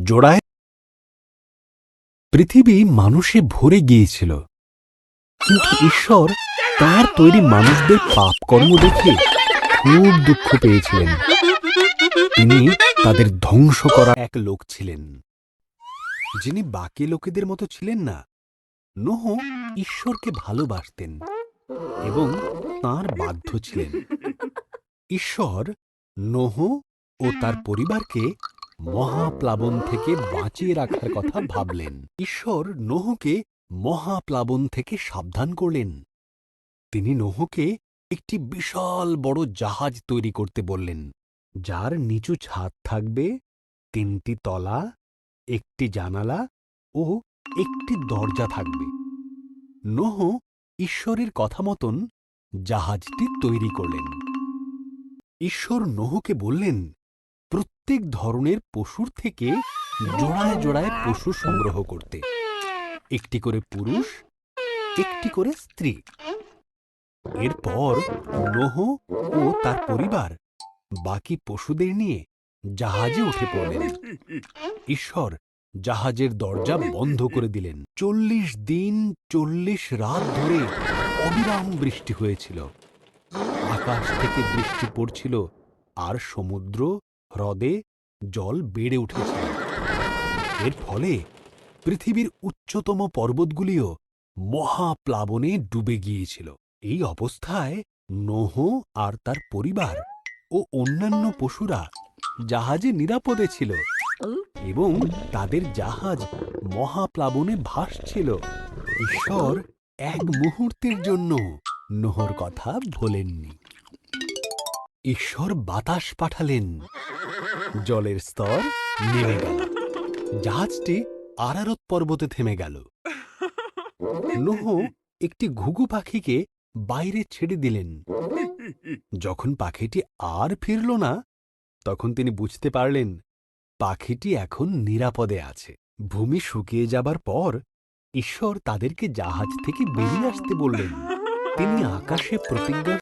জোড়ায় পৃথিবী মানুষে ভরে গিয়েছিল, কিন্তু ঈশ্বর তাঁর তৈরি মানুষদের পাপকর্ম দেখে খুব দুঃখ পেয়েছিলেন। তিনি তাদের ধ্বংস করা এক লোক ছিলেন, যিনি বাকি লোকেদের মতো ছিলেন না। নোহ ঈশ্বরকে ভালোবাসতেন এবং তাঁর বাধ্য ছিলেন। ঈশ্বর নোহ ও তার পরিবারকে মহাপ্লাবন থেকে বাঁচিয়ে রাখার কথা ভাবলেন। ঈশ্বর নোহকে মহাপ্লাবন থেকে সাবধান করলেন। তিনি নোহকে একটি বিশাল বড় জাহাজ তৈরি করতে বললেন, যার নিচু ছাদ থাকবে, 3টি তলা, 1টি জানালা ও 1টি দরজা থাকবে। নোহ ঈশ্বরের কথা মতন জাহাজটি তৈরি করলেন। ঈশ্বর নোহকে বললেন, প্রত্যেক ধরনের পশুর থেকে জোড়ায় জোড়ায় পশু সংগ্রহ করতে, 1টি করে পুরুষ, 1টি করে স্ত্রী। এরপর নোহ ও তার পরিবার বাকি পশুদের নিয়ে জাহাজে উঠে পড়লেন। ঈশ্বর জাহাজের দরজা বন্ধ করে দিলেন। 40 দিন 40 রাত ধরে অবিরাম বৃষ্টি হয়েছিল। আকাশ থেকে বৃষ্টি পড়ছিল আর সমুদ্র হ্রদে জল বেড়ে উঠেছিল। এর ফলে পৃথিবীর উচ্চতম পর্বতগুলিও মহাপ্লাবনে ডুবে গিয়েছিল। এই অবস্থায় নোহ আর তার পরিবার ও অন্যান্য পশুরা জাহাজে নিরাপদে ছিল এবং তাদের জাহাজ মহাপ্লাবনে ভাসছিল। ঈশ্বর এক মুহূর্তের জন্য নোহর কথা ভোলেননি। ঈশ্বর বাতাস পাঠালেন, জলের স্তর নেমে গেল, জাহাজটি আরারত পর্বতে থেমে গেল। নোহ একটি ঘুঘু পাখিকে বাইরে ছেড়ে দিলেন। যখন পাখিটি আর ফিরল না, তখন তিনি বুঝতে পারলেন পাখিটি এখন নিরাপদে আছে। ভূমি শুকিয়ে যাবার পর ঈশ্বর তাদেরকে জাহাজ থেকে বেরিয়ে আসতে বললেন। তিনি আকাশে প্রতিজ্ঞা